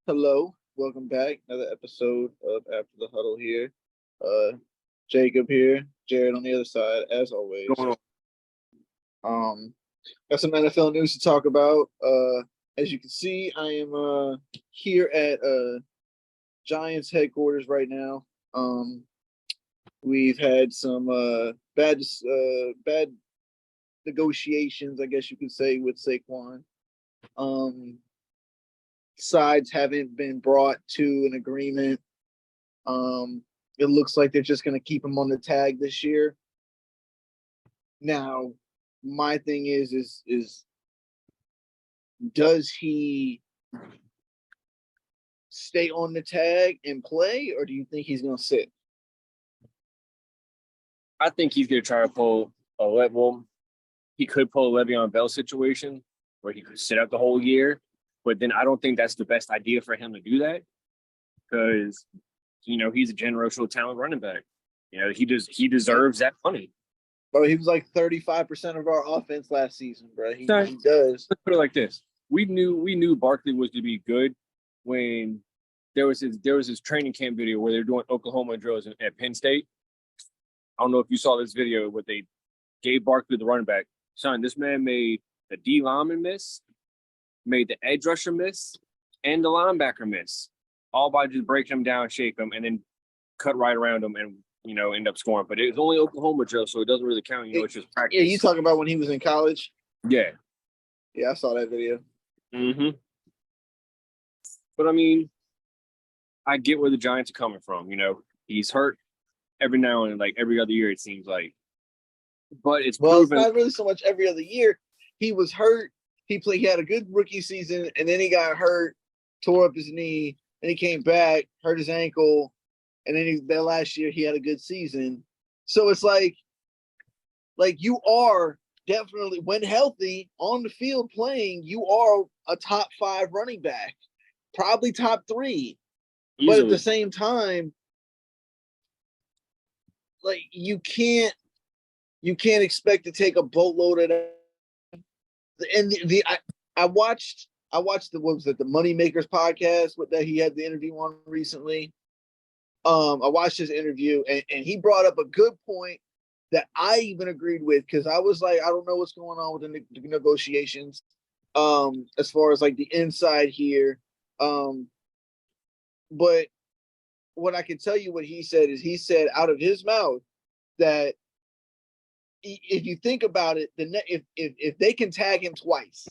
Hello, welcome back. Another episode of After the Huddle here. Jacob here, Jared on the other side, as always. Going on. Um, got some NFL news to talk about. As you can see, I am here at Giants headquarters right now. We've had some bad negotiations, I guess you could say, with Saquon. Sides haven't been brought to an agreement. It looks like they're just going to keep him on the tag this year. Now, my thing is does he stay on the tag and play, or do you think he's going to sit? I think he's going to try to pull a well, he could pull a Le'Veon Bell situation where he could sit out the whole year, but then I don't think that's the best idea for him to do that because, he's a generational talent running back. He deserves that money. Bro, he was like 35% of our offense last season, bro. He does. Let's put it like this: we knew Barkley was to be good when there was his training camp video where they're doing Oklahoma drills at Penn State. I don't know if you saw this video where they gave Barkley the running back. Son, this man made the D lineman miss, made the edge rusher miss, and the linebacker miss, all by just breaking him down, shake him, and then cut right around him and, end up scoring. But it was only Oklahoma drill, so it doesn't really count. It's just practice. Yeah, you talking about when he was in college? Yeah. Yeah, I saw that video. Mm-hmm. But, I get where the Giants are coming from. He's hurt every now and like every other year, it seems like. But it's proven. It's not really so much every other year. He was hurt. He had a good rookie season, and then he got hurt, tore up his knee, and he came back, hurt his ankle, and then that last year he had a good season. So it's like you are definitely, when healthy, on the field playing, you are a top 5 running back, probably top 3. Easily. But at the same time, like you can't expect to take a boatload of that. And I watched the Moneymakers podcast that he had the interview on recently. I watched his interview and he brought up a good point that I even agreed with, because I was like, I don't know what's going on with the negotiations as far as like the inside here. But what I can tell you what he said is, he said out of his mouth that if you think about it, if they can tag him twice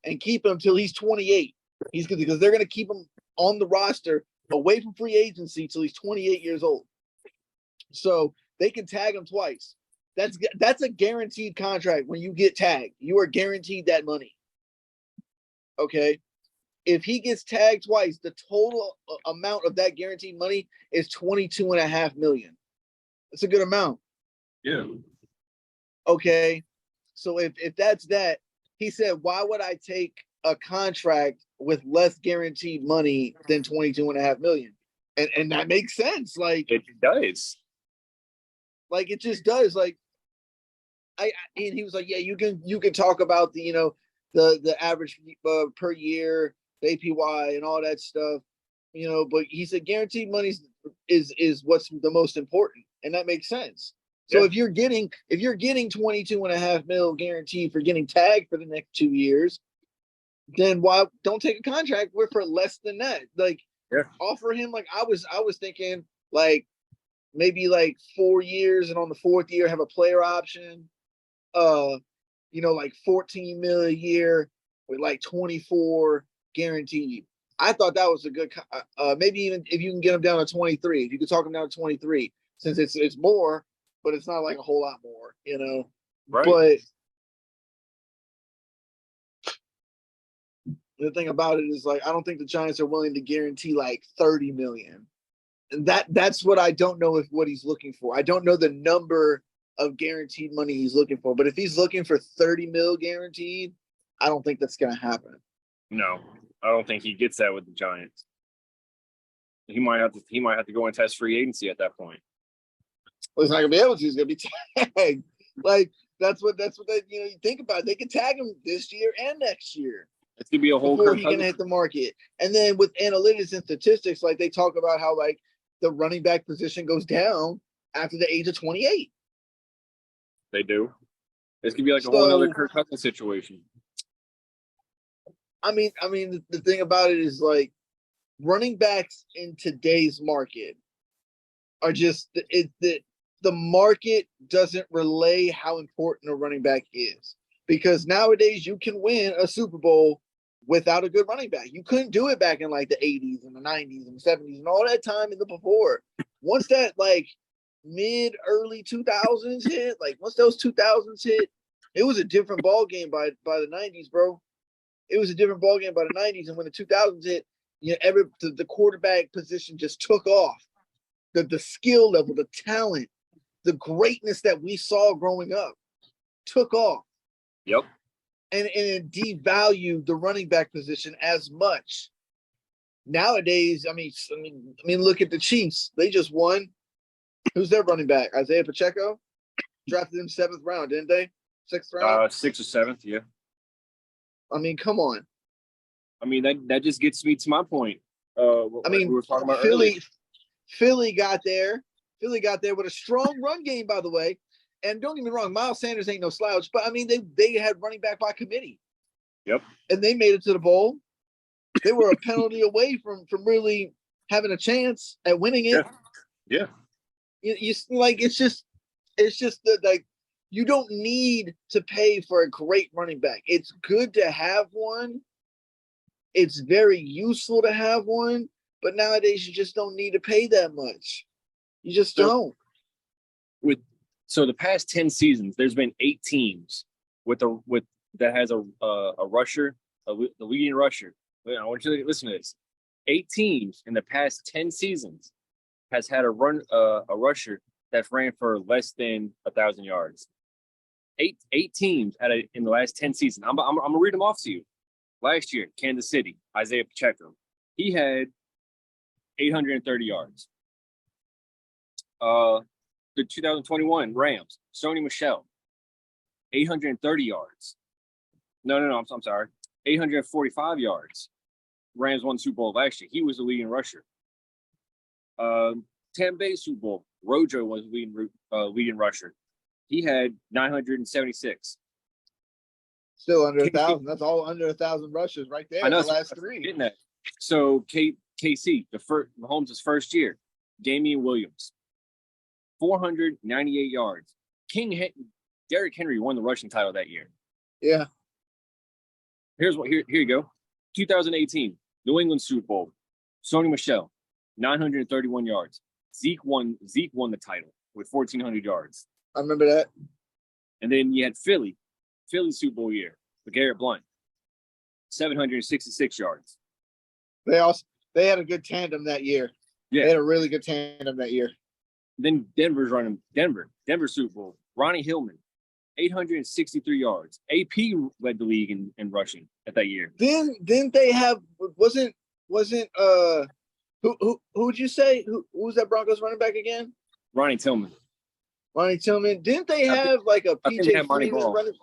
and keep him till he's 28, he's good, because they're going to keep him on the roster away from free agency till he's 28 years old. So they can tag him twice. That's a guaranteed contract. When you get tagged, you are guaranteed that money. Okay. If he gets tagged twice, the total amount of that guaranteed money is $22.5 million. That's a good amount. Yeah. Okay. So if that's that, he said, why would I take a contract with less guaranteed money than $22.5 million? And that makes sense. Like, it does. Like, it just does. Like, and he was like, yeah, you can talk about the average per year, the APY and all that stuff, but he said guaranteed money is what's the most important, and that makes sense. So if you're getting $22.5 million guaranteed for getting tagged for the next 2 years, then why don't take a contract for less than that? Like, offer him, like I was thinking, like maybe like 4 years, and on the 4th year have a player option, like $14 million a year with like 24 guaranteed. I thought that was a good, maybe even if you can get him down to 23, if you could talk him down to 23, since it's more, but it's not like a whole lot more, Right. But the thing about it is, like, I don't think the Giants are willing to guarantee like 30 million. And that's what I don't know what he's looking for. I don't know the number of guaranteed money he's looking for, but if he's looking for 30 mil guaranteed, I don't think that's going to happen. No, I don't think he gets that with the Giants. He might have to go and test free agency at that point. Well, he's not going to be able to. He's going to be tagged. Like, that's what they, you think about it. They can tag him this year and next year. It's gonna be a whole before Kirk he can Cousins. hit the market. And then with analytics and statistics, like they talk about how like the running back position goes down after the age of 28. They do. It's gonna be like a whole So other Kirk Cousins situation. I mean, the thing about it is like running backs in today's market are just the market doesn't relay how important a running back is, because nowadays you can win a Super Bowl without a good running back. You couldn't do it back in like the 80s and the 90s and the 70s and all that time in the before. Once that like mid early 2000s hit, like once those 2000s hit, it was a different ball game by the 90s, bro. It was a different ball game by the 90s, and when the 2000s hit, you know, the quarterback position just took off. The skill level, the talent, the greatness that we saw growing up took off. Yep. And it devalued the running back position as much. Nowadays, I mean, look at the Chiefs. They just won. Who's their running back? Isaiah Pacheco? Drafted him 7th round, didn't they? 6th round? 6th or 7th, yeah. I mean, come on. I mean, that just gets me to my point. I mean, we were talking about Philly got there. Philly got there with a strong run game, by the way. And don't get me wrong, Miles Sanders ain't no slouch, but I mean, they had running back by committee. Yep. And they made it to the bowl. They were a penalty away from really having a chance at winning it. Yeah. You like it's just that like you don't need to pay for a great running back. It's good to have one. It's very useful to have one, but nowadays you just don't need to pay that much. You just don't. So the past 10 seasons, there's been 8 teams that has a rusher, the leading rusher. I want you to listen to this. 8 teams in the past 10 seasons has had a rusher that's ran for less than 1,000 yards. Eight teams in the last 10 seasons. I'm gonna read them off to you. Last year, Kansas City, Isaiah Pacheco, he had 830 yards. The 2021 Rams, Sony Michel, 830 yards. No, I'm sorry, 845 yards. Rams won Super Bowl last year. He was the leading rusher. Tampa Bay Super Bowl, Rojo was the leading rusher. He had 976. Still under 1,000. That's all under 1,000 rushes right there. I know, the last 3. Getting that. So KC, Mahomes' first year, Damian Williams, 498 yards. Derrick Henry won the rushing title that year. Yeah. Here you go. 2018, New England Super Bowl, Sony Michel, 931 yards. Zeke won the title with 1,400 yards. I remember that. And then you had Philly Super Bowl year with Garrett Blount, 766 yards. They had a good tandem that year. Yeah. They had a really good tandem that year. Then Denver's running Denver Super Bowl. Ronnie Hillman, 863 yards. AP led the league in rushing at that year. Didn't they have wasn't who would you say who was that Broncos running back again? Ronnie Tillman. Didn't they have like a PJ Freeman running?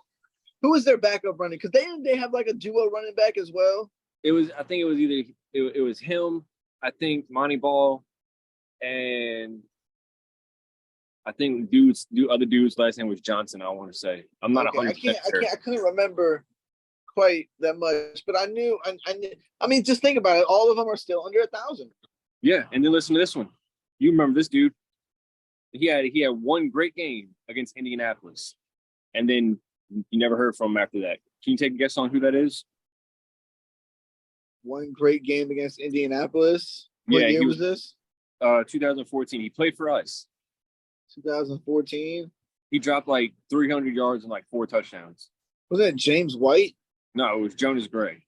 Who was their backup running? Because they have like a duo running back as well. I think it was either it was him. I think Monty Ball, and I think other dude's last name was Johnson. I want to say I'm not 100% sure. I couldn't remember quite that much, but I knew. I mean, just think about it. All of them are still under 1,000. Yeah, and then listen to this one. You remember this dude? He had one great game against Indianapolis, and then you never heard from him after that. Can you take a guess on who that is? One great game against Indianapolis. What year was this? 2014. He played for us. 2014. He dropped like 300 yards and like 4 touchdowns. Was that James White? No, it was Jonas Gray.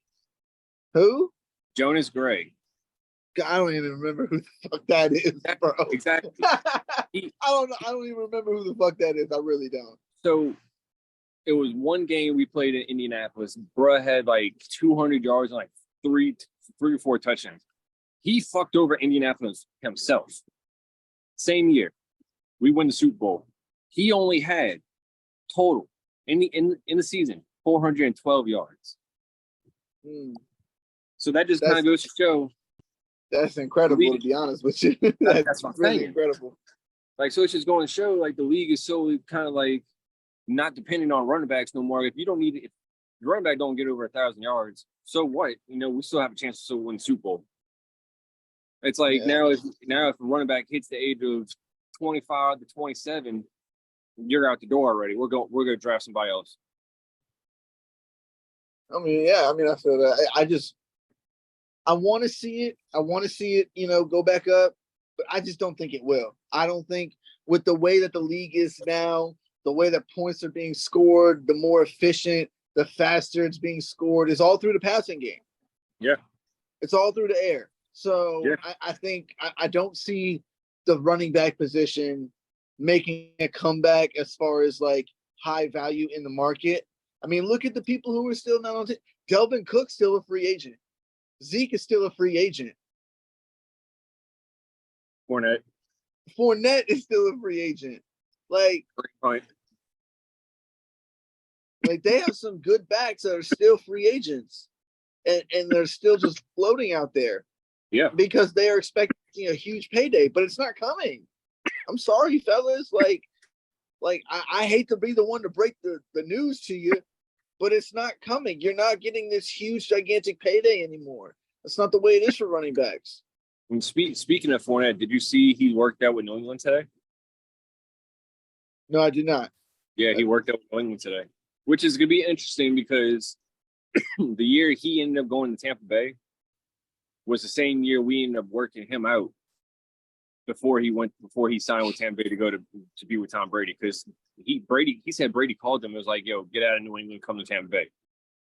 Who? Jonas Gray. I don't even remember who the fuck that is, bro. Exactly. I don't even remember who the fuck that is. I really don't. So it was one game we played in Indianapolis. Bruh had like 200 yards and like three or 4 touchdowns. He fucked over Indianapolis himself. Same year, we win the Super Bowl. He only had total in the season 412 yards. Mm. So that just kind of goes to show. That's incredible, to be honest with you. That's what I'm really saying. Incredible. Like, so it's just going to show, like, the league is so kind of like not depending on running backs no more. If you don't need it, if the running back don't get over 1,000 yards, so what? You know, we still have a chance to still win Super Bowl. It's like now if a running back hits the age of 25 to 27, you're out the door already. We're going to draft somebody else. I mean, yeah, I mean, I feel that. I want to see it. I want to see it, go back up, but I just don't think it will. I don't think with the way that the league is now, the way that points are being scored, the more efficient, the faster it's being scored is all through the passing game. Yeah. It's all through the air. So yeah. I think I don't see the running back position making a comeback as far as like high value in the market. I mean, look at the people who are still not on. Delvin Cook's still a free agent. Zeke is still a free agent. Fournette is still a free agent. Like they have some good backs that are still free agents, and they're still just floating out there. Yeah, because they are expecting a huge payday, but it's not coming. I'm sorry, fellas. Like I hate to be the one to break the news to you, but it's not coming. You're not getting this huge, gigantic payday anymore. That's not the way it is for running backs. And speaking of Fournette, did you see he worked out with New England today? No, I did not. Yeah, he worked out with New England today, which is going to be interesting because the year he ended up going to Tampa Bay was the same year we ended up working him out before he signed with Tampa Bay to go to be with Tom Brady, because he said Brady called him and was like, yo, get out of New England, come to Tampa Bay.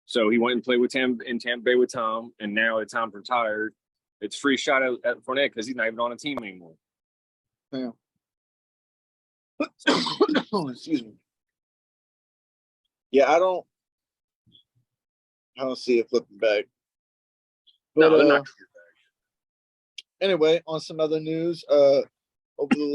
So he went and played with Tampa Bay with Tom, and now that Tom's retired, it's free shot at Fournette because he's not even on a team anymore. Yeah. Excuse me. Yeah, I don't see it flipping back. But no, they're not. Anyway, on some other news, over the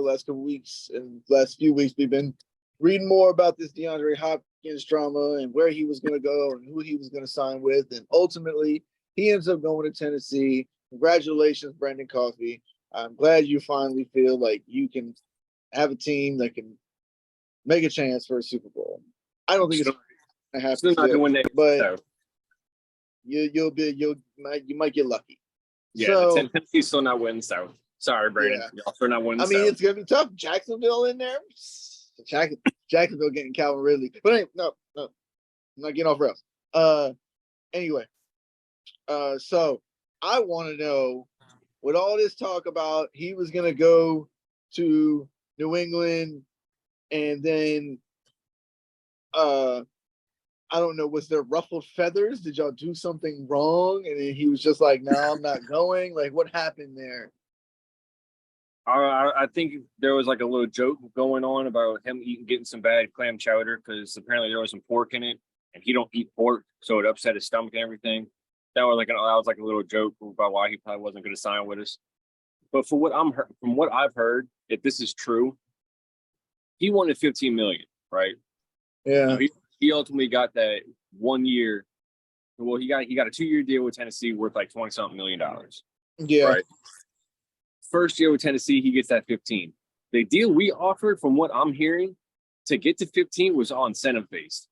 last couple weeks and last few weeks, we've been reading more about this DeAndre Hopkins drama and where he was going to go and who he was going to sign with, and ultimately he ends up going to Tennessee. Congratulations, Brandon Coffey. I'm glad you finally feel like you can have a team that can make a chance for a Super Bowl. I don't think it's going to happen, still not win that, but you might get lucky. Yeah, so, Tennessee's still not winning. So sorry, Brandon. Yeah. Y'all still not winning. I mean, it's gonna be tough. Jacksonville in there. Jacksonville getting Calvin Ridley. But anyway, no, I'm not getting off rails. Anyway, so I want to know, with all this talk about he was gonna go to New England, and then I don't know, was there ruffled feathers? Did y'all do something wrong? And then he was just like, no, I'm not going. Like, what happened there? I think there was like a little joke going on about him getting some bad clam chowder because apparently there was some pork in it, and he don't eat pork, so it upset his stomach and everything. That was like a little joke about why he probably wasn't going to sign with us. But from what I've heard, if this is true, he wanted $15 million, right? Yeah. He ultimately got that 1 year. Well, he got a 2-year deal with Tennessee worth like $20-something million. Yeah. Right. First year with Tennessee, he gets that 15. The deal we offered, from what I'm hearing, to get to 15 was on incentive based.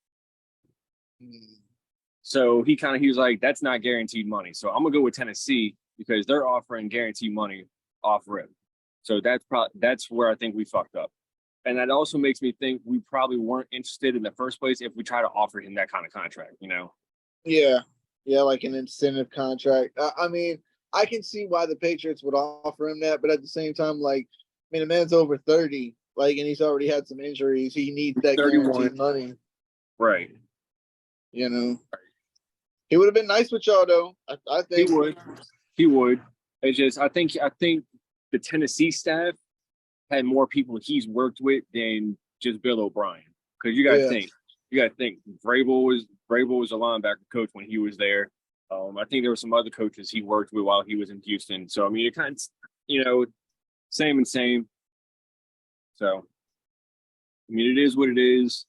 So he was like, that's not guaranteed money. So I'm gonna go with Tennessee because they're offering guaranteed money off rip. So that's where I think we fucked up. And that also makes me think we probably weren't interested in the first place if we try to offer him that kind of contract, you know? Yeah. Yeah, like an incentive contract. I mean, I can see why the Patriots would offer him that, but at the same time, like, I mean, the man's over 30, like, and he's already had some injuries. He needs that 31. Guaranteed money. Right. You know? He would have been nice with y'all, though. I think. He would. It's just, I think the Tennessee staff had more people he's worked with than just Bill O'Brien. Because you got to think, Vrabel was a linebacker coach when he was there. I think there were some other coaches he worked with while he was in Houston. So, I mean, it kind of, same and same. So, I mean, it is what it is.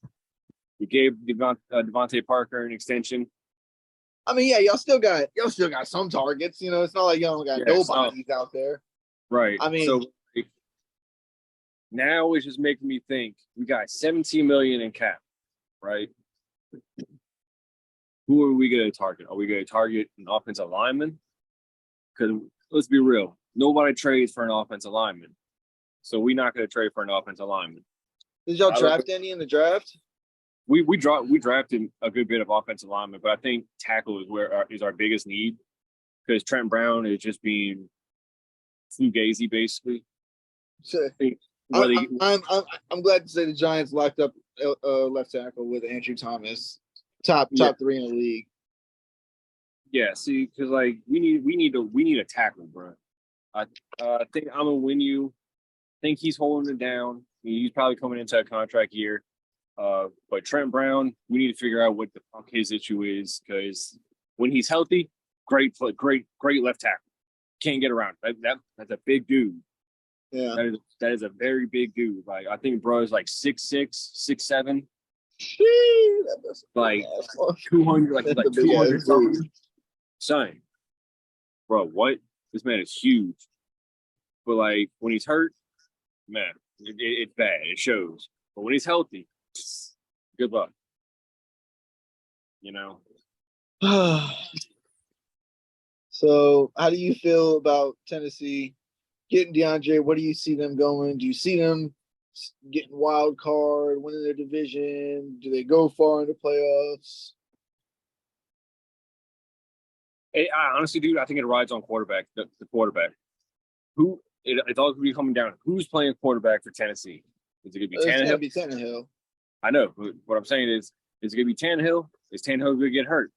We gave Devontae Parker an extension. I mean, yeah, y'all still got some targets. You know, it's not like y'all don't got nobodies out there. Right. I mean, so like, now it's just making me think we got 17 million in cap, right? Who are we going to target? Are we going to target an offensive lineman? Because let's be real, nobody trades for an offensive lineman, so we're not going to trade for an offensive lineman. did y'all draft any in the draft? We drafted a good bit of offensive linemen, but I think tackle is our biggest need because Trent Brown is just being fugazi basically. So, I'm glad to say the Giants locked up left tackle with Andrew Thomas, top 3 in the league. Yeah, see, because like we need a tackle, bro. I think I'm gonna win you. I think he's holding it down. He's probably coming into a contract year. But Trent Brown, we need to figure out what the fuck his issue is because when he's healthy, great left tackle. Can't get around. That's a big dude. Yeah, that is a very big dude. Like I think bro is like 6'6", 6'7". Like 200, like 200 something. Son, bro, what? This man is huge. But like when he's hurt, man, it's bad. It shows. But when he's healthy, good luck. You know. So, how do you feel about Tennessee getting DeAndre? What do you see them going? Do you see them getting wild card, winning their division? Do they go far in the playoffs? I honestly, dude, I think it rides on quarterback. The quarterback. It's all going to be coming down. Who's playing quarterback for Tennessee? Is it going to be Tannehill? It's going to be Tannehill. I know. But what I'm saying is it going to be Tannehill? Is Tannehill going to get hurt?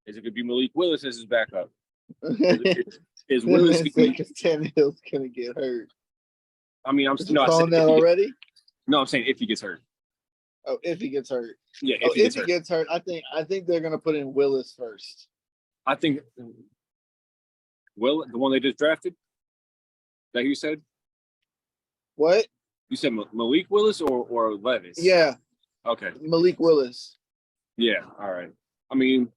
Is it going to be Malik Willis as his backup? Is Willis because Tannehill's going to get hurt? I mean, I'm still calling that already. No, I'm saying if he gets hurt. Oh, if he gets hurt. Yeah, if he gets hurt, I think they're going to put in Willis first. I think the one they just drafted. That you said? What? You said Malik Willis or Levis? Yeah. Okay. Malik Willis. Yeah. All right. I mean,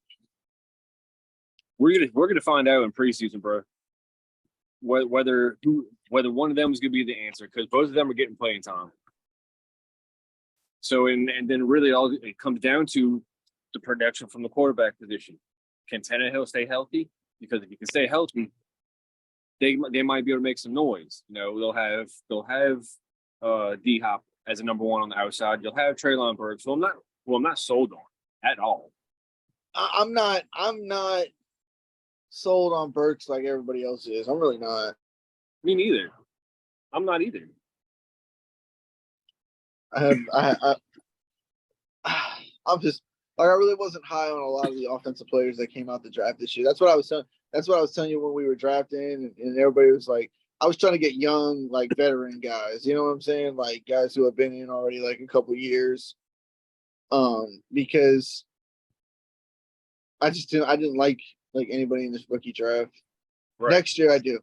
we're gonna find out in preseason, bro. Whether one of them is gonna be the answer because both of them are getting playing time. So and then really all it comes down to the production from the quarterback position. Can Tannehill stay healthy? Because if he can stay healthy, they might be able to make some noise. You know, they'll have D-Hop as a number one on the outside. You'll have Treylon Burks, who I'm not sold on at all. I'm not sold on Burks like everybody else is. I'm really not. Me neither. I'm not either. I'm just like I really wasn't high on a lot of the offensive players that came out the draft this year. That's what I was telling you when we were drafting, and everybody was like, I was trying to get young, like veteran guys. You know what I'm saying? Like guys who have been in already like a couple years. Because I didn't like anybody in this rookie draft. Right. Next year I do.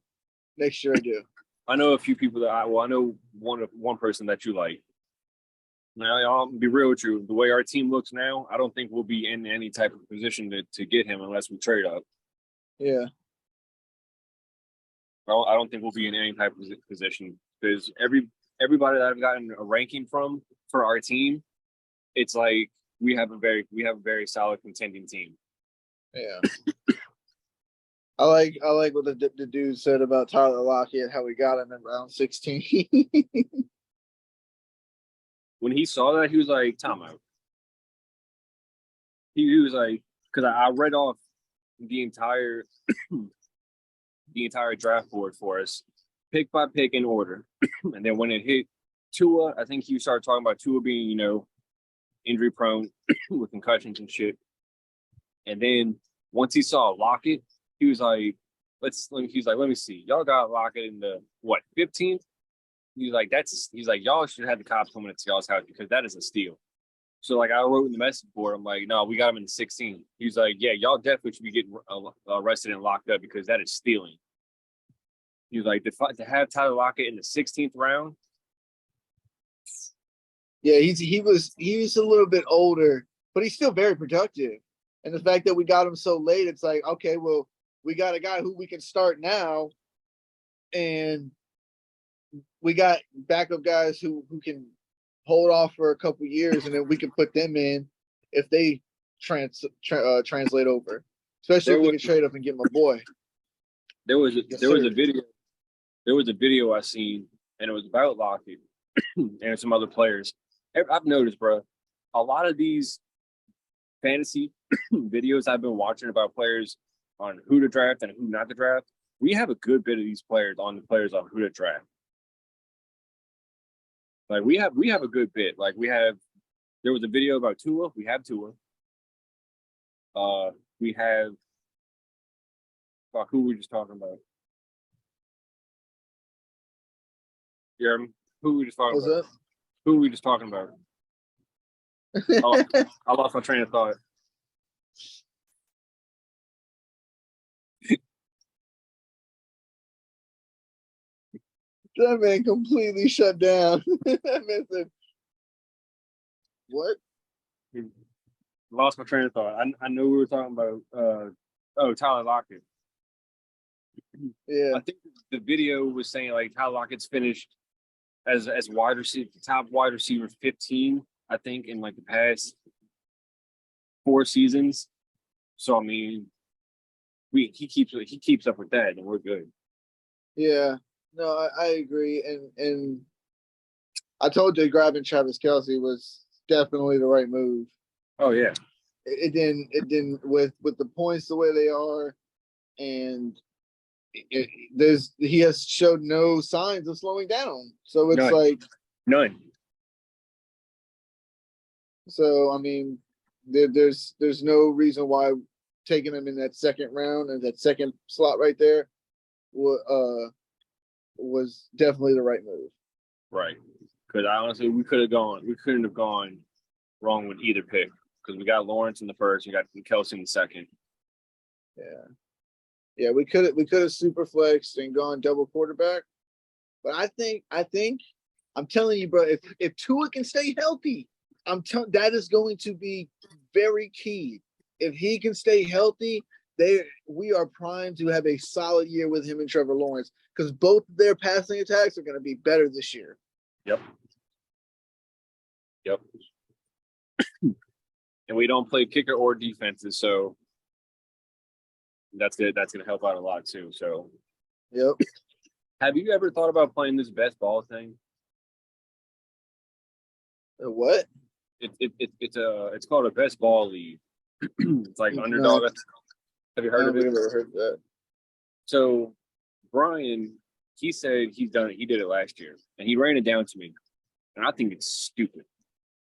I know a few people that I know one person that you like. Now, I'll be real with you. The way our team looks now, I don't think we'll be in any type of position to get him unless we trade up. Yeah. I don't think we'll be in any type of position because everybody that I've gotten a ranking from for our team, it's like we have a very solid contending team. Yeah. I like what the dude said about Tyler Lockett, how we got him in round 16. When he saw that, he was like, "Time out." He was like, because I read off the entire draft board for us, pick by pick in order, and then when it hit Tua, I think he started talking about Tua being, injury prone with concussions and shit. And then once he saw Lockett, he was like, let me see. Y'all got Lockett in the 15th? He's like, y'all should have the cops coming to y'all's house because that is a steal. So like I wrote in the message board, I'm like, no, we got him in the 16th. He was like, yeah, y'all definitely should be getting arrested and locked up because that is stealing. He was like, to have Tyler Lockett in the 16th round. Yeah, he was a little bit older, but he's still very productive. And the fact that we got him so late, it's like, okay, well, we got a guy who we can start now, and we got backup guys who can hold off for a couple years, and then we can put them in if they translate over. Especially if we can trade up and get my boy. There was a video I seen, and it was about Lockett and some other players. I've noticed, bro, a lot of these fantasy videos I've been watching about players on who to draft and who not to draft, we have a good bit of these players on who to draft. Like we have a good bit. Like there was a video about Tua. We have Tua. We have who we were just talking about. Jeremy, who were we just talking about? Who were we just talking about? Oh, I lost my train of thought. That man completely shut down. That man said, "What?" Lost my train of thought. I know we were talking about Tyler Lockett. Yeah, I think the video was saying like Tyler Lockett's finished as wide receiver, top wide receiver 15, I think, in like the past 4 seasons. So I mean, he keeps up with that, and we're good. Yeah, no, I agree, and I told you grabbing Travis Kelce was definitely the right move. Oh yeah, it didn't with the points the way they are, and he has showed no signs of slowing down. So it's like none. So I mean, there's no reason why taking him in that second round and that second slot right there was definitely the right move. Right, because honestly, we couldn't have gone wrong with either pick, because we got Lawrence in the first, we got Kelce in the second. Yeah, we could have super flexed and gone double quarterback, but I think I'm telling you, bro, if Tua can stay healthy, that is going to be very key. If he can stay healthy, we are primed to have a solid year with him and Trevor Lawrence, because both their passing attacks are going to be better this year. Yep. And we don't play kicker or defenses, so that's good. That's going to help out a lot too. So, yep. Have you ever thought about playing this best ball thing? What? It's called a best ball league. It's like underdog. Have you heard of it? I've never heard that. So Brian, he said he did it last year, and he ran it down to me, and I think it's stupid.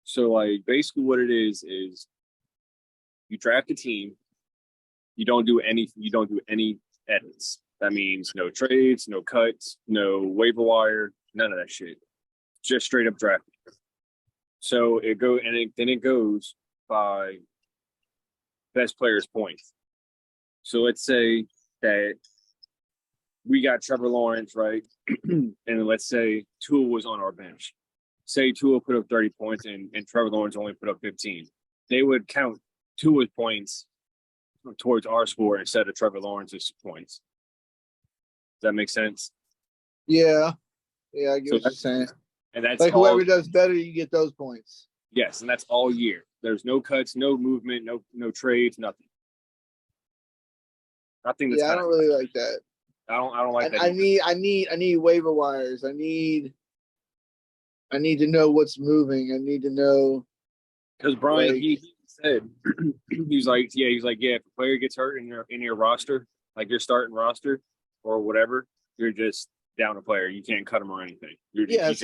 So like basically what it is you draft a team, you don't do any edits. That means no trades, no cuts, no waiver wire, none of that shit. Just straight up draft. So then it goes by best player's points. So let's say that we got Trevor Lawrence, right? And let's say Tua was on our bench. Say Tua put up 30 points and Trevor Lawrence only put up 15. They would count Tua's points towards our score instead of Trevor Lawrence's points. Does that make sense? Yeah. Yeah, I get what you're saying. And that's like whoever does better, you get those points. Yes, and that's all year. There's no cuts, no movement, no trades, nothing. I think that's I don't really like that. I don't like that. I need waiver wires. I need to know what's moving. I need to know, because Brian, he said he's like, if a player gets hurt in your roster, like your starting roster or whatever, you're just down a player. You can't cut him or anything. That's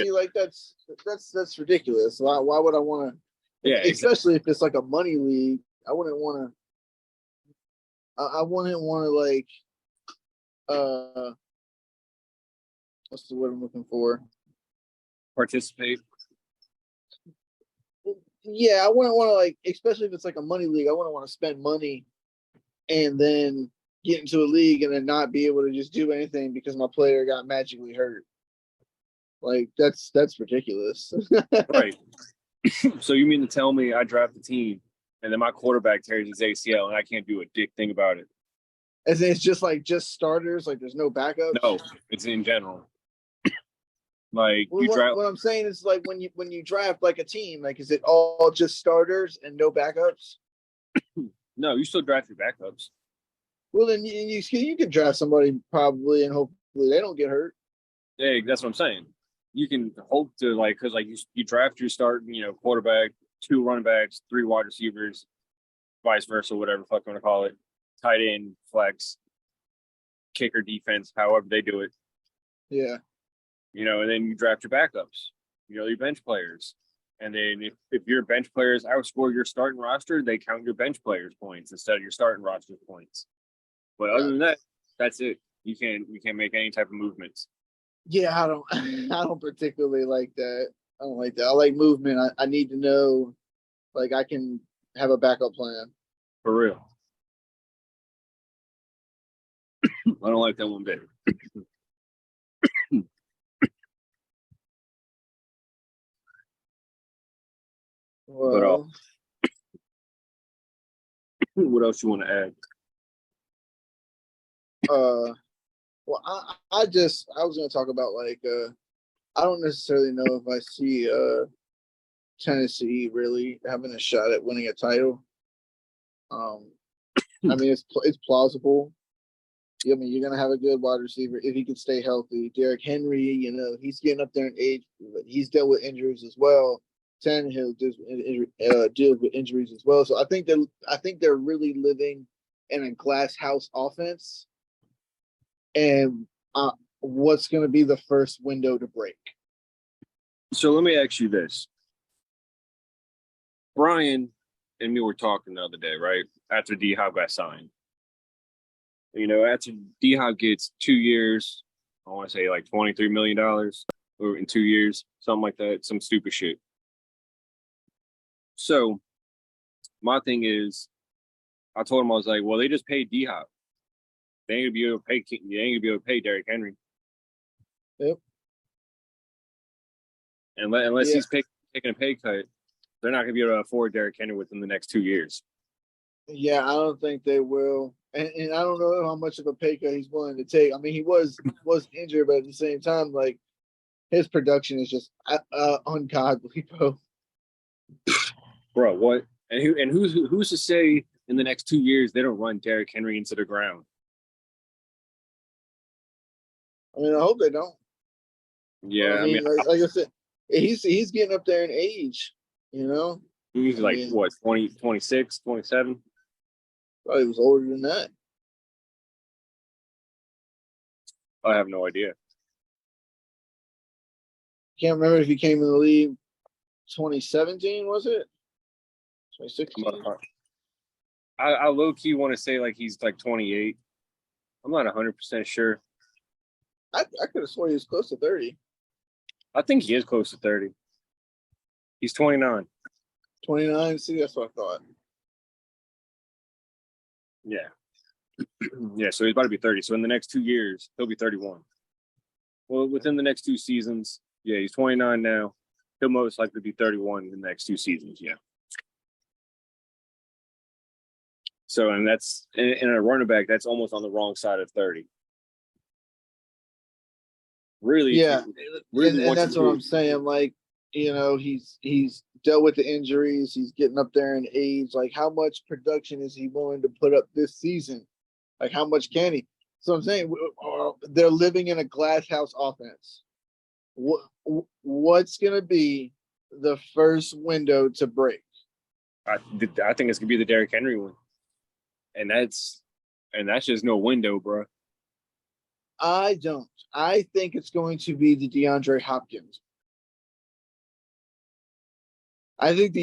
ridiculous. Why would I want to? Yeah, especially if it's like a money league. I wouldn't want to. I wouldn't want to like. What's the word I'm looking for? Participate. Yeah, I wouldn't want to like, especially if it's like a money league. I wouldn't want to spend money and then get into a league and then not be able to just do anything because my player got magically hurt. Like that's ridiculous. Right. So you mean to tell me I draft a team and then my quarterback tears his ACL, and I can't do a dick thing about it. As in it's just starters, like there's no backups. No, it's in general. Like Well, you draft. what I'm saying is like when you draft like a team, like is it all just starters and no backups? No, you still draft your backups. Well, then you can draft somebody probably and hopefully they don't get hurt. Yeah, that's what I'm saying. You can hope to because you draft your starting quarterback, 2 running backs, 3 wide receivers, vice versa, whatever the fuck you want to call it, tight end, flex, kicker, defense, however they do it. Yeah. And then you draft your backups, your bench players. And then if your bench players outscore your starting roster, they count your bench players' points instead of your starting roster points. But other than that, that's it. You can't make any type of movements. Yeah, I don't particularly like that. I don't like that. I like movement. I need to know, like I can have a backup plan. For real. I don't like that one bit. Well, but what else you want to add? well, I was gonna talk about I don't necessarily know if I see Tennessee really having a shot at winning a title. I mean it's plausible. I mean you're gonna have a good wide receiver if he can stay healthy. Derrick Henry, he's getting up there in age, but he's dealt with injuries as well. Tannehill deals with injuries as well. So I think they're really living in a glass house offense. And what's going to be the first window to break? So let me ask you this. Brian and me were talking the other day, right? After D-Hop got signed. After D-Hop gets 2 years, I want to say like $23 million or in 2 years, something like that, some stupid shit. So my thing is, I told him, I was like, well, they just paid D-Hop. They ain't gonna be able to pay Derrick Henry. Yep. Unless he's taking a pay cut, they're not gonna be able to afford Derrick Henry within the next 2 years. Yeah, I don't think they will. And I don't know how much of a pay cut he's willing to take. I mean, he was injured, but at the same time, like his production is just ungodly, bro. Bro, what? And who's to say in the next 2 years they don't run Derrick Henry into the ground? I mean, I hope they don't. Yeah, I mean, like I said, he's getting up there in age. He's what, 20, 26, 27? Probably was older than that. I have no idea. Can't remember if he came in the league 2017, was it? 2016? I low key want to say like he's like 28. I'm not 100% sure. I could have sworn he was close to 30. I think he is close to 30. He's 29. 29? See, that's what I thought. Yeah. Yeah, so he's about to be 30. So in the next 2 years, he'll be 31. Well, within the next 2 seasons, yeah, he's 29 now. He'll most likely be 31 in the next 2 seasons, yeah. So, and that's in a running back, that's almost on the wrong side of 30. Really, yeah, really, and that's what I'm saying. Like, he's dealt with the injuries. He's getting up there in age. Like, how much production is he willing to put up this season? Like, how much can he? So I'm saying they're living in a glass house offense. What's going to be the first window to break? I think it's gonna be the Derrick Henry one, and that's just no window, bro. I don't. I think it's going to be the DeAndre Hopkins. I think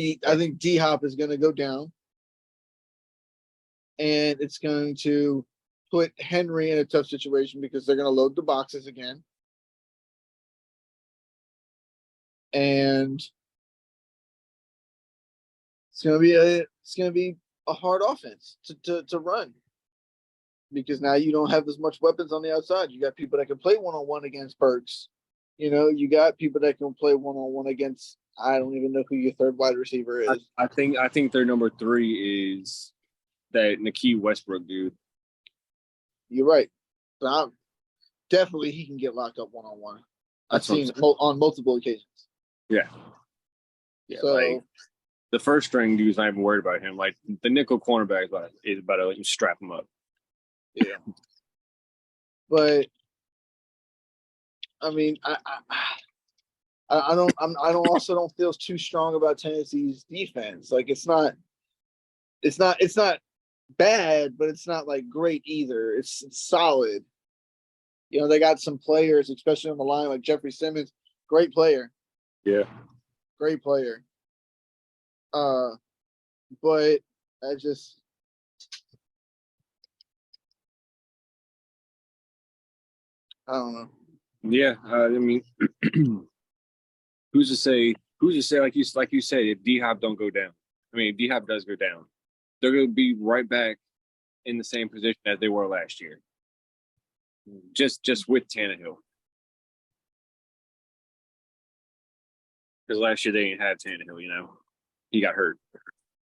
D Hop is going to go down, and it's going to put Henry in a tough situation because they're going to load the boxes again, and it's going to be a hard offense to run. Because now you don't have as much weapons on the outside. You got people that can play one-on-one against Burks. You got people that can play one-on-one against I don't even know who your third wide receiver is. I think their number 3 is that Nikhil Westbrook dude. You're right. But definitely he can get locked up one-on-one. I've seen it on multiple occasions. Yeah. So, like the first string dude's not even worried about him. Like the nickel cornerback is about to like, strap him up. Yeah. But I mean, I don't feel too strong about Tennessee's defense. Like it's not bad, but it's not like great either. It's solid. You know, they got some players, especially on the line, like Jeffrey Simmons, great player. Yeah. Great player. But I just I don't know. Yeah, I mean, who's to say? Like you said, if D Hop don't go down, I mean, if D Hop does go down, they're going to be right back in the same position as they were last year, just with Tannehill. Because last year they didn't have Tannehill, you know, he got hurt.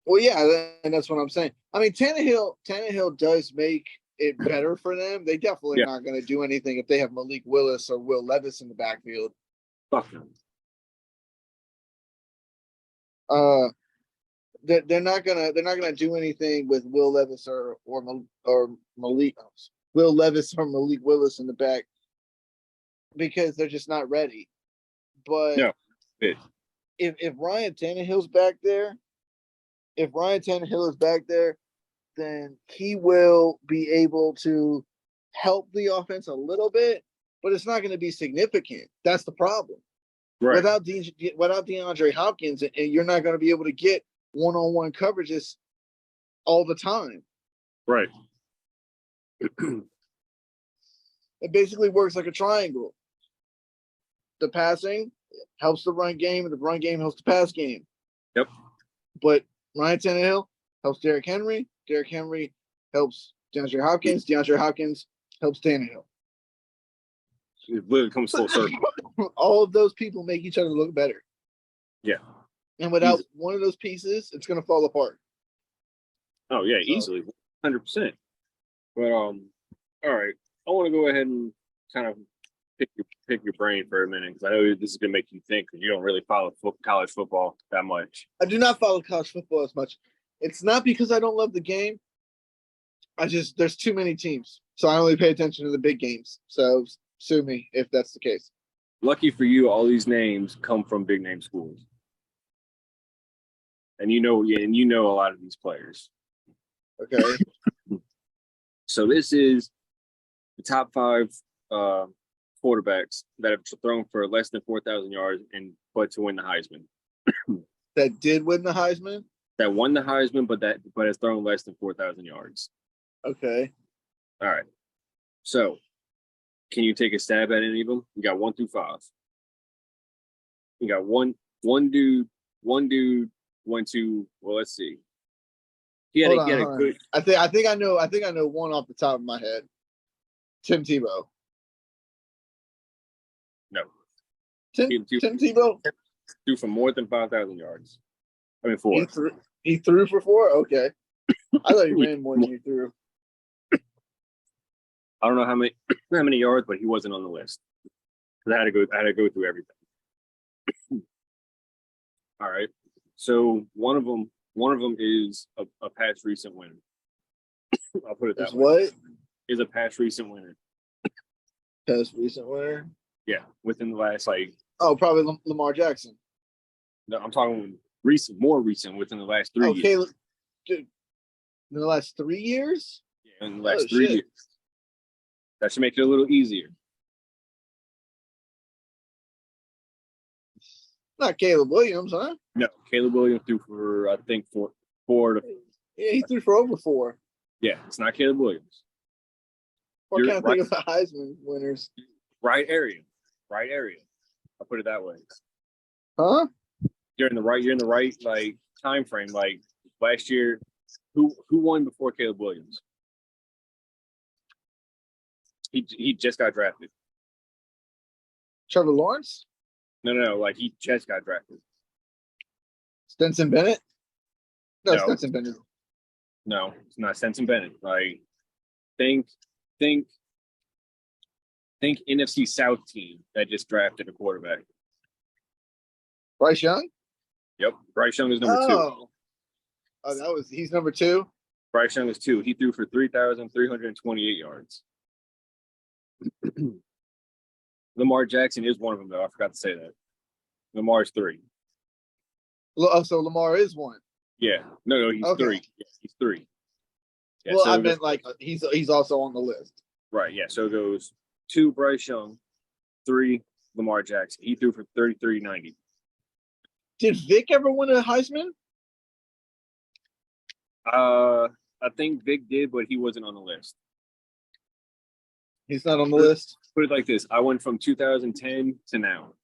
Well, yeah, and that's what I'm saying. I mean, Tannehill does make it better for them. They definitely not going to do anything if they have Malik Willis or Will Levis in the backfield. Fuck them. They're not gonna do anything with Will Levis or Malik Will Levis or Malik Willis in the back because they're just not ready. But no, if Ryan Tannehill's back there, then he will be able to help the offense a little bit, but it's not going to be significant. That's the problem. Right. Without DeAndre Hopkins, and you're not going to be able to get one-on-one coverages all the time. Right. It basically works like a triangle. The passing helps the run game, and the run game helps the pass game. Yep. But Ryan Tannehill helps Derrick Henry. Derrick Henry helps DeAndre Hopkins. DeAndre Hopkins helps Tannehill. It literally comes full circle. All of those people make each other look better. Yeah. And without one of those pieces, it's going to fall apart. Oh, yeah, easily. 100%. But, all right. I want to go ahead and kind of pick your brain for a minute because I know this is going to make you think because you don't really follow college football that much. I do not follow college football as much. It's not because I don't love the game. There's too many teams. So I only pay attention to the big games. So sue me if that's the case. Lucky for you, all these names come from big name schools. And you know a lot of these players. Okay. So this is the top 5 quarterbacks that have thrown for less than 4,000 yards but to win the Heisman. That did win the Heisman? That won the Heisman, but has thrown less than 4,000 yards. Okay. All right. So, can you take a stab at any of them? You got 1 through 5. You got one dude, 1, 2. Well, let's see. He had a good. I think I know one off the top of my head. Tim Tebow. No. Tim Tebow threw for more than 5,000 yards. I mean 4. He threw for 4. Okay. I thought he ran more than he threw. I don't know how many yards, but he wasn't on the list. I had to go through everything. All right. So one of them is a past recent winner. I'll put it that way. What? Is a past recent winner. Past recent winner? Yeah, within the last probably Lamar Jackson. No, I'm talking more recent within the last 3 years. Okay, dude, in the last 3 years? Yeah, in the last 3 years. That should make it a little easier. Not Caleb Williams, huh? No, Caleb Williams threw for I think 4 to. Yeah, he threw for over 4. Yeah, it's not Caleb Williams. What kind of think of the Heisman winners? Right area. I'll put it that way. Huh? You're in the right like time frame. Like last year, who won before Caleb Williams? He just got drafted. Trevor Lawrence? No. Like he just got drafted. Stetson Bennett? No, No. Stetson Bennett. No, it's not Stetson Bennett. Like, think, think, think NFC South team that just drafted a quarterback. Bryce Young? Yep, Bryce Young is number two. Oh, he's number 2. Bryce Young is 2. He threw for 3,328 yards. Lamar Jackson is one of them, though. I forgot to say that. Lamar's 3. Oh, so Lamar is 1. Yeah. No, he's 3. Yeah, he's 3. Yeah, well, so I meant like he's also on the list. Right, yeah. So it goes 2 Bryce Young, 3 Lamar Jackson. He threw for 3,390. Did Vic ever win a Heisman? I think Vic did, but he wasn't on the list. He's not on the list? Put it like this. I went from 2010 to now.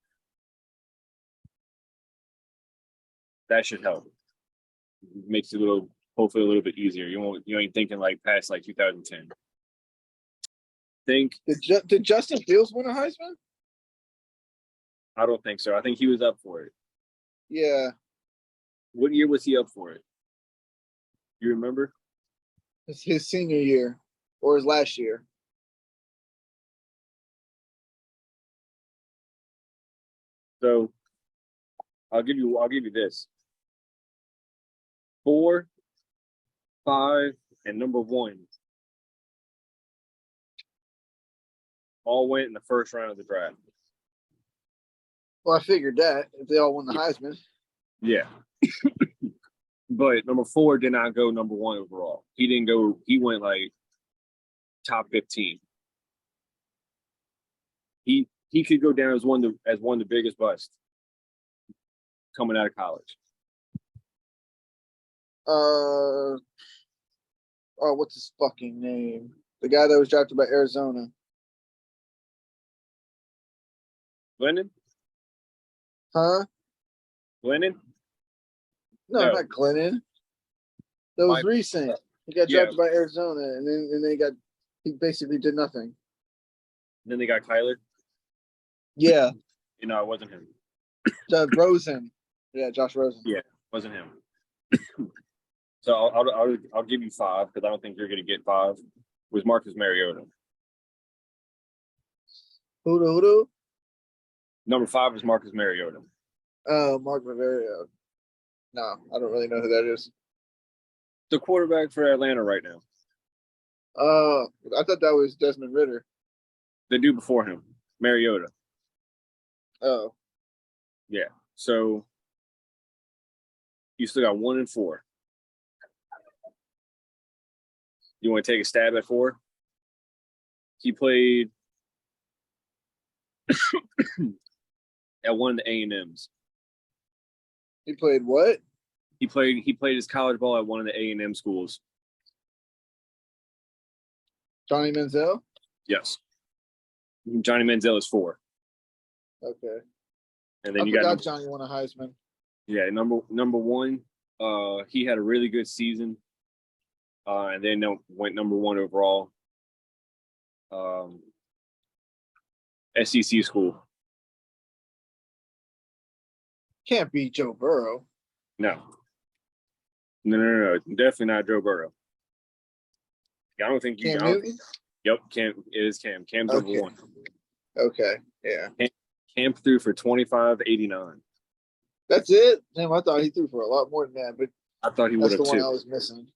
That should help. Makes it hopefully a little bit easier. You ain't thinking like past like 2010. Did Justin Fields win a Heisman? I don't think so. I think he was up for it. Yeah. What year was he up for it? You remember? It's his senior year or his last year. So I'll give you this. 4, 5, and number 1 all went in the first round of the draft. Well, I figured that if they all won the Heisman. Yeah. But number 4 did not go number 1 overall. He didn't go. He went like top 15. He could go down as one of the biggest busts coming out of college. What's his fucking name? The guy that was drafted by Arizona. Glennon? Huh? Glennon? No, not Glennon. That was recent. He got drafted by Arizona, and then he basically did nothing. Then they got Kyler. Yeah. It wasn't him. Rosen. Yeah, Josh Rosen. Yeah, wasn't him. So I'll give you 5 because I don't think you're going to get 5. Was Marcus Mariota. Who? Number 5 is Marcus Mariota. Oh, Mark Mariota. No, I don't really know who that is. The quarterback for Atlanta right now. I thought that was Desmond Ridder. The dude before him, Mariota. Oh. Yeah. So you still got 1 and 4. You want to take a stab at 4? He played at one of the A&Ms. He played what? He played his college ball at one of the A&M schools. Johnny Manziel? Yes. Johnny Manziel is 4. Okay. And then I you forgot got Johnny won a Heisman. Yeah, number 1. He had a really good season. And then went number 1 overall. SEC school. Can't be Joe Burrow. No. Definitely not Joe Burrow. I don't think you. Cam Newton? Yep, Cam. It is Cam. Cam's Okay. number 1. Okay, yeah. Cam threw for 2,589. That's it? Damn, I thought he threw for a lot more than that, but I thought he would have that's the one too. I was missing.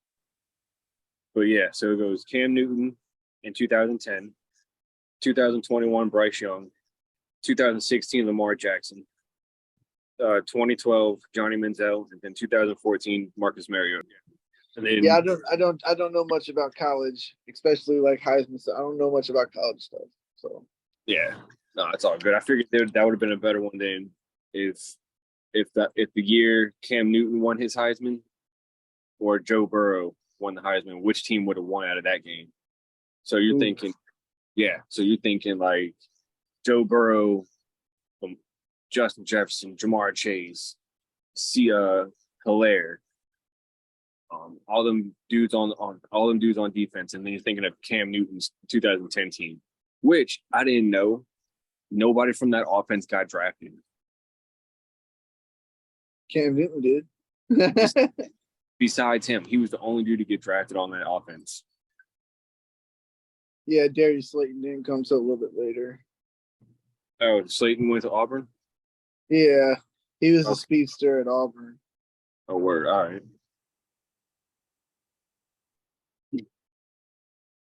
But yeah, so it goes Cam Newton in 2010, 2021 Bryce Young, 2016 Lamar Jackson, 2012 Johnny Manziel, and then 2014 Marcus Mariota. And then, yeah, I don't know much about college, especially like Heisman. So I don't know much about college stuff. So yeah, no, it's all good. I figured that would have been a better one than if the year Cam Newton won his Heisman or Joe Burrow won the Heisman, which team would have won out of that game? So you're thinking, like Joe Burrow, Justin Jefferson, Jamar Chase, Hilaire, all them dudes on defense, and then you're thinking of Cam Newton's 2010 team, which I didn't know. Nobody from that offense got drafted. Cam Newton did. Besides him, he was the only dude to get drafted on that offense. Yeah, Darius Slayton didn't come till a little bit later. Oh, Slayton went to Auburn? Yeah, he was a Okay. speedster at Auburn. Oh, word. All right.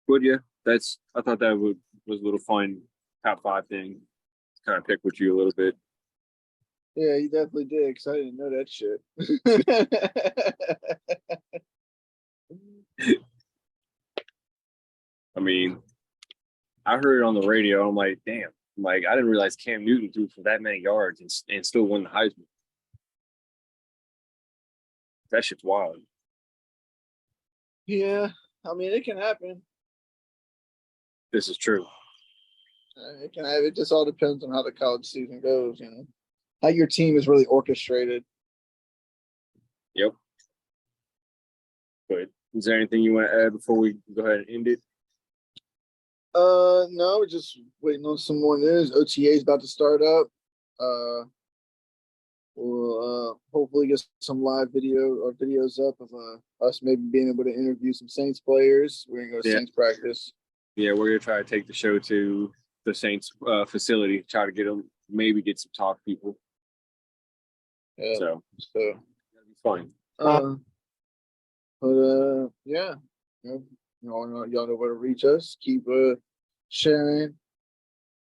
But yeah, I thought that was a little fun top 5 thing. Kind of pick with you a little bit. Yeah, he definitely did because I didn't know that shit. I mean, I heard it on the radio. I'm like, damn. I'm like, I didn't realize Cam Newton threw for that many yards and still won the Heisman. That shit's wild. Yeah, I mean it can happen. This is true. It can have. It just all depends on how the college season goes. You know, how your team is really orchestrated. Yep. But is there anything you want to add before we go ahead and end it? No, we're just waiting on some more news. OTA is about to start up. We'll hopefully get some live videos up of us maybe being able to interview some Saints players. We're gonna go to Saints practice. Yeah, we're gonna try to take the show to the Saints facility, try to maybe get some talk people. Yeah, so that'll be fun. Yeah, y'all know where to reach us. Keep sharing.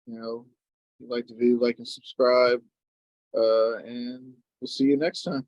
You know, if you like the video, like and subscribe. And we'll see you next time.